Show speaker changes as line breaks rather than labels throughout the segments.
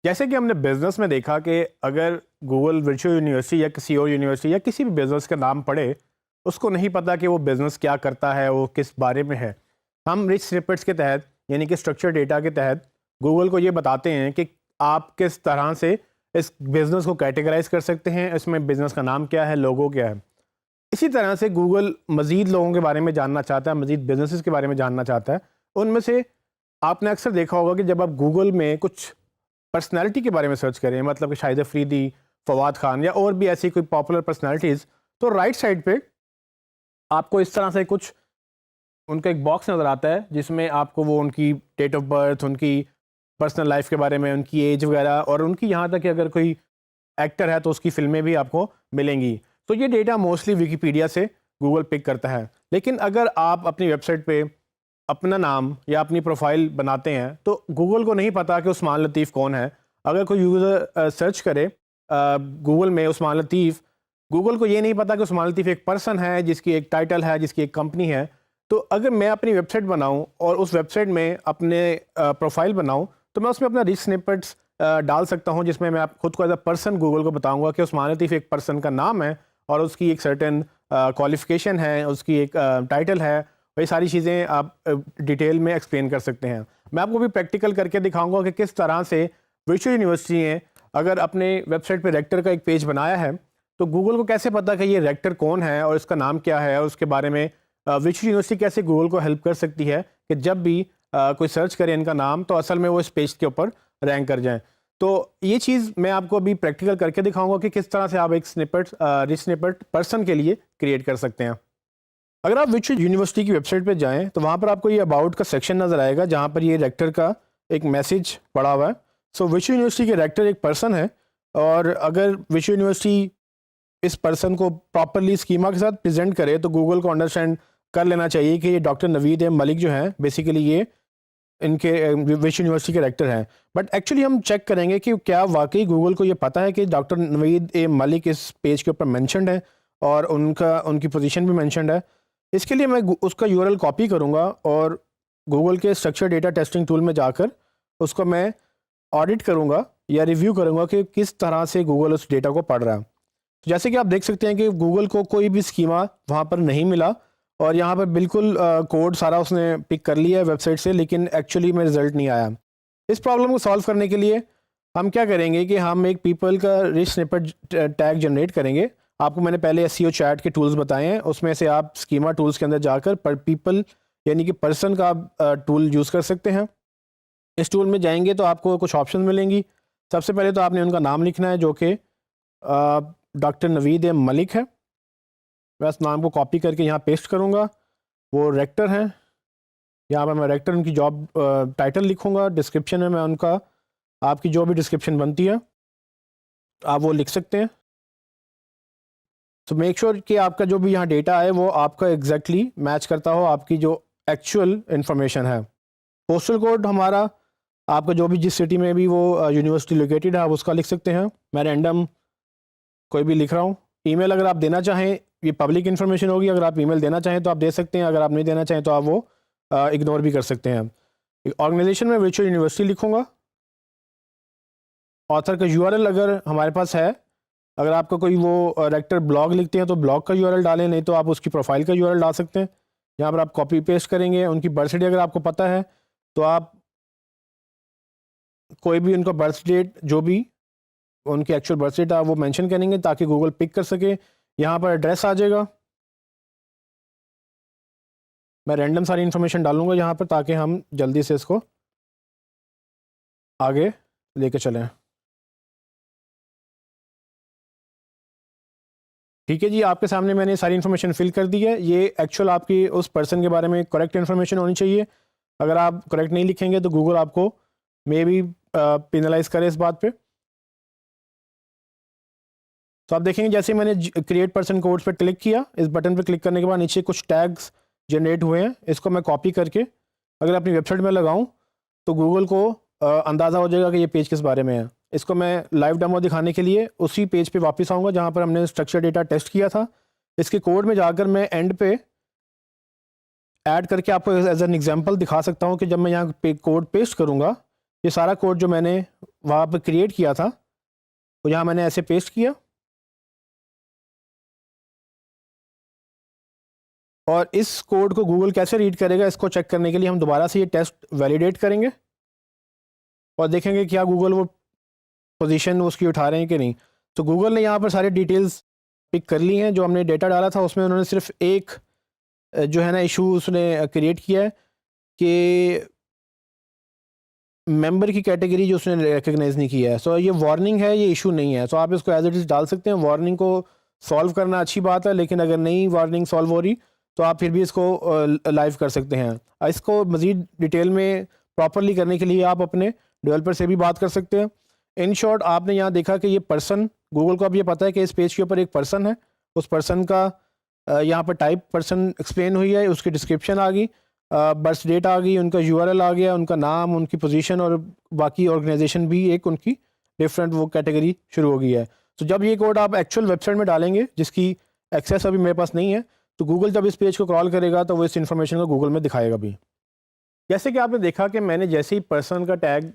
जैसे कि हमने बिजनेस में देखा कि अगर गूगल वर्चुअल यूनिवर्सिटी या किसी और यूनिवर्सिटी या किसी भी बिजनेस का नाम पढ़े, उसको नहीं पता कि वो बिजनेस क्या करता है, वो किस बारे में है। हम रिच स्निपेट्स के तहत यानी कि स्ट्रक्चर डेटा के तहत गूगल को ये बताते हैं कि आप किस तरह से इस बिजनेस को कैटेगराइज कर सकते हैं, इसमें बिजनेस का नाम क्या है, लोगो क्या है। इसी तरह से गूगल मज़ीद लोगों के बारे में जानना चाहता है, मज़ीद बिजनेसेस के बारे में जानना चाहता है। उनमें से आपने अक्सर देखा होगा कि जब आप गूगल में कुछ पर्सनैलिटी के बारे में सर्च करें, मतलब कि शाहिद अफरीदी, फवाद खान या और भी ऐसी कोई पॉपुलर पर्सनैलिटीज़, तो राइट साइड पे आपको इस तरह से कुछ उनका एक बॉक्स नज़र आता है जिसमें आपको वो उनकी डेट ऑफ बर्थ, उनकी पर्सनल लाइफ के बारे में, उनकी एज वगैरह और उनकी यहाँ तक कि अगर कोई एक्टर है तो उसकी फिल्में भी आपको मिलेंगी। तो ये डेटा मोस्टली विकीपीडिया से गूगल पिक करता है। लेकिन अगर आप अपनी वेबसाइट पे अपना नाम या अपनी प्रोफाइल बनाते हैं तो गूगल को नहीं पता कि उस्मान लतीफ़ कौन है। अगर कोई यूज़र सर्च करे गूगल में उस्मान लतीफ़, गूगल को ये नहीं पता कि उस्मान लतीफ़ एक पर्सन है जिसकी एक टाइटल है, जिसकी एक कंपनी है। तो अगर मैं अपनी वेबसाइट बनाऊं और उस वेबसाइट में अपने प्रोफाइल बनाऊं तो मैं उसमें अपना रिच स्निपेट्स डाल सकता हूं जिसमें मैं आप खुद को एज अ पर्सन गूगल को बताऊंगा कि उस्मान लतीफ़ एक पर्सन का नाम है और उसकी एक सर्टेन क्वालिफ़िकेशन है, उसकी एक टाइटल है। ये सारी चीज़ें आप डिटेल में एक्सप्लेन कर सकते हैं। मैं आपको भी प्रैक्टिकल करके दिखाऊंगा कि किस तरह से वर्चुअल यूनिवर्सिटी ने अगर अपने वेबसाइट पे रेक्टर का एक पेज बनाया है तो गूगल को कैसे पता कि ये रेक्टर कौन है और इसका नाम क्या है और उसके बारे में वर्चुअल यूनिवर्सिटी कैसे गूगल को हेल्प कर सकती है कि जब भी कोई सर्च करे इनका नाम तो असल में वो इस पेज के ऊपर रैंक कर जाएं। तो ये चीज़ मैं आपको अभी प्रैक्टिकल करके दिखाऊंगा कि किस तरह से आप एक स्निपेट रिच स्निपेट पर्सन के लिए क्रिएट कर सकते हैं। अगर आप वर्चुअल यूनिवर्सिटी की वेबसाइट पर जाएं तो वहाँ पर आपको ये अबाउट का सेक्शन नज़र आएगा जहाँ पर ये रेक्टर का एक मैसेज पड़ा हुआ है। सो वर्चुअल यूनिवर्सिटी के रेक्टर एक पर्सन है और अगर वर्चुअल यूनिवर्सिटी इस पर्सन को प्रॉपरली स्कीमा के साथ प्रेजेंट करे तो गूगल को अंडरस्टैंड कर लेना चाहिए कि ये डॉक्टर नवीद ए मलिक जो हैं बेसिकली ये इनके विश्व यूनिवर्सिटी के रेक्टर हैं। बट एक्चुअली हम चेक करेंगे कि क्या वाकई गूगल को ये पता है कि डॉक्टर नवीद ए मलिक इस पेज के ऊपर मेंशन्ड है और उनकी पोजीशन भी मेंशन्ड है। इसके लिए मैं उसका यूआरएल कॉपी करूँगा और गूगल के स्ट्रक्चर डेटा टेस्टिंग टूल में जाकर उसको मैं ऑडिट करूँगा या रिव्यू करूँगा कि किस तरह से गूगल उस डेटा को पढ़ रहा है। तो जैसे कि आप देख सकते हैं कि गूगल को कोई भी स्कीमा वहाँ पर नहीं मिला और यहाँ पर बिल्कुल कोड सारा उसने पिक कर लिया है वेबसाइट से, लेकिन एक्चुअली में रिजल्ट नहीं आया। इस प्रॉब्लम को सॉल्व करने के लिए हम क्या करेंगे कि हम एक पीपल का रिच स्निपेट टैग जनरेट करेंगे। आपको मैंने पहले एसईओ चैट के टूल्स बताए हैं, उसमें से आप स्कीमा टूल्स के अंदर जाकर पर पीपल यानी कि पर्सन का टूल यूज़ कर सकते हैं। इस टूल में जाएंगे तो आपको कुछ ऑप्शन मिलेंगी। सबसे पहले तो आपने उनका नाम लिखना है जो कि डॉक्टर नवीद ए मलिक है। मैं इस नाम को कॉपी करके यहाँ पेस्ट करूँगा। वो रेक्टर हैं, यहाँ पर मैं रेक्टर उनकी जॉब टाइटल लिखूँगा। डिस्क्रिप्शन में मैं उनका आपकी जो भी डिस्क्रिप्शन बनती है आप वो लिख सकते हैं। तो मेक श्योर कि आपका जो भी यहाँ डेटा है वो आपका एग्जैक्टली मैच करता हो आपकी जो एक्चुअल इन्फॉर्मेशन है। पोस्टल कोड हमारा आपका जो भी जिस सिटी में भी वो यूनिवर्सिटी लोकेटेड है आप उसका लिख सकते हैं। मैं रैंडम कोई भी लिख रहा हूँ। ईमेल अगर आप देना चाहें, ये पब्लिक इन्फॉर्मेशन होगी, अगर आप ईमेल देना चाहें तो आप दे सकते हैं, अगर आप नहीं देना चाहें तो आप वो इग्नोर भी कर सकते हैं। ऑर्गेनाइजेशन में वर्चुअल यूनिवर्सिटी लिखूँगा। ऑथर का यूआरएल अगर हमारे पास है, अगर आपका कोई वो रेक्टर ब्लॉग लिखते हैं तो ब्लॉग का यूआरएल डालें, नहीं तो आप उसकी प्रोफाइल का यूआरएल डाल सकते हैं। यहाँ पर आप कॉपी पेस्ट करेंगे। उनकी बर्थडे अगर आपको पता है तो आप कोई भी उनका बर्थ डेट जो भी उनकी एक्चुअल बर्थ डेट है वो मेंशन करेंगे ताकि गूगल पिक कर सके। यहाँ पर एड्रेस आ जाएगा। मैं रैंडम सारी इन्फॉर्मेशन डालूंगा यहाँ पर ताकि हम जल्दी से इसको आगे लेके चलें। ठीक है जी, आपके सामने मैंने सारी इन्फॉर्मेशन फिल कर दी है। ये एक्चुअल आपकी उस पर्सन के बारे में करेक्ट इन्फॉर्मेशन होनी चाहिए। अगर आप करेक्ट नहीं लिखेंगे तो गूगल आपको मे बी पेनलाइज करे इस बात पे। तो आप देखेंगे जैसे मैंने क्रिएट पर्सन कोड्स पे क्लिक किया, इस बटन पे क्लिक करने के बाद नीचे कुछ टैग्स जनरेट हुए हैं। इसको मैं कॉपी करके अगर अपनी वेबसाइट में लगाऊं तो गूगल को अंदाज़ा हो जाएगा कि ये पेज किस बारे में है। इसको मैं लाइव डेमो दिखाने के लिए उसी पेज पे वापस आऊँगा जहाँ पर हमने स्ट्रक्चर डेटा टेस्ट किया था। इसके कोड में जाकर मैं एंड पे ऐड करके आपको एज एन एग्जांपल दिखा सकता हूँ कि जब मैं यहाँ पे कोड पेस्ट करूँगा, ये सारा कोड जो मैंने वहाँ पर क्रिएट किया था तो यहाँ मैंने ऐसे पेस्ट किया, और इस कोड को गूगल कैसे रीड करेगा इसको चेक करने के लिए हम दोबारा से ये टेस्ट वैलिडेट करेंगे और देखेंगे क्या गूगल वो पोजीशन उसकी उठा रहे हैं कि नहीं। तो गूगल ने यहाँ पर सारी डिटेल्स पिक कर ली हैं, जो हमने डेटा डाला था उसमें उन्होंने सिर्फ एक जो है ना इशू उसने क्रिएट किया है कि मेंबर की कैटेगरी जो उसने रिकग्नाइज नहीं किया है। सो ये वार्निंग है, ये इशू नहीं है। सो आप इसको एज इट इज़ डाल सकते हैं। वार्निंग को सॉल्व करना अच्छी बात है, लेकिन अगर नहीं वार्निंग सॉल्व हो रही तो आप फिर भी इसको लाइव कर सकते हैं। इसको मज़ीद डिटेल में प्रॉपरली करने के लिए आप अपने डेवलपर से भी बात कर सकते हैं। इन शॉर्ट आपने यहाँ देखा कि ये पर्सन, गूगल को अब ये पता है कि इस पेज के ऊपर एक पर्सन है, उस पर्सन का यहाँ पर टाइप पर्सन एक्सप्लेन हुई है, उसकी डिस्क्रिप्शन आ गई, बर्थ डेट आ गई, उनका यूआरएल आ गया, उनका नाम, उनकी पोजीशन और बाकी ऑर्गेनाइजेशन भी एक उनकी डिफरेंट वो कैटेगरी शुरू हो गई है। तो जब ये कोड आप एक्चुअल वेबसाइट में डालेंगे जिसकी एक्सेस अभी मेरे पास नहीं है, तो गूगल जब इस पेज को क्रॉल करेगा तो वो इस इन्फॉर्मेशन को गूगल में दिखाएगा भी। जैसे कि आपने देखा कि मैंने जैसे ही पर्सन का टैग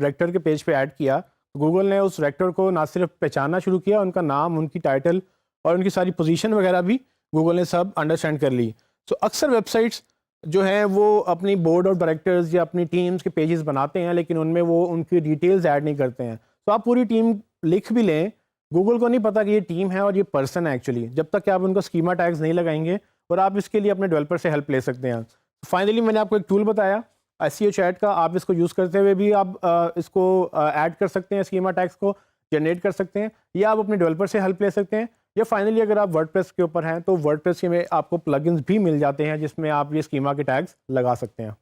रेक्टर के पेज पे ऐड किया, तो गूगल ने उस रेक्टर को ना सिर्फ पहचानना शुरू किया, उनका नाम, उनकी टाइटल और उनकी सारी पोजीशन वगैरह भी गूगल ने सब अंडरस्टैंड कर ली। तो अक्सर वेबसाइट्स जो है वो अपनी बोर्ड ऑफ डायरेक्टर्स या अपनी टीम्स के पेजेस बनाते हैं, लेकिन उनमें वो उनकी डिटेल्स ऐड नहीं करते हैं। तो आप पूरी टीम लिख भी लें, गूगल को नहीं पता कि ये टीम है और ये पर्सन है एक्चुअली, जब तक कि आप उनको स्कीमा टैग्स नहीं लगाएंगे। और आप इसके लिए अपने डेवलपर से हेल्प ले सकते हैं। फाइनली मैंने आपको एक टूल बताया SEO चैट का, आप इसको यूज़ करते हुए भी आप इसको ऐड कर सकते हैं, स्कीमा टैग्स को जनरेट कर सकते हैं, या आप अपने डेवलपर से हेल्प ले सकते हैं। या फाइनली अगर आप वर्डप्रेस के ऊपर हैं तो वर्डप्रेस में आपको प्लगइन्स भी मिल जाते हैं जिसमें आप ये स्कीमा के टैग्स लगा सकते हैं।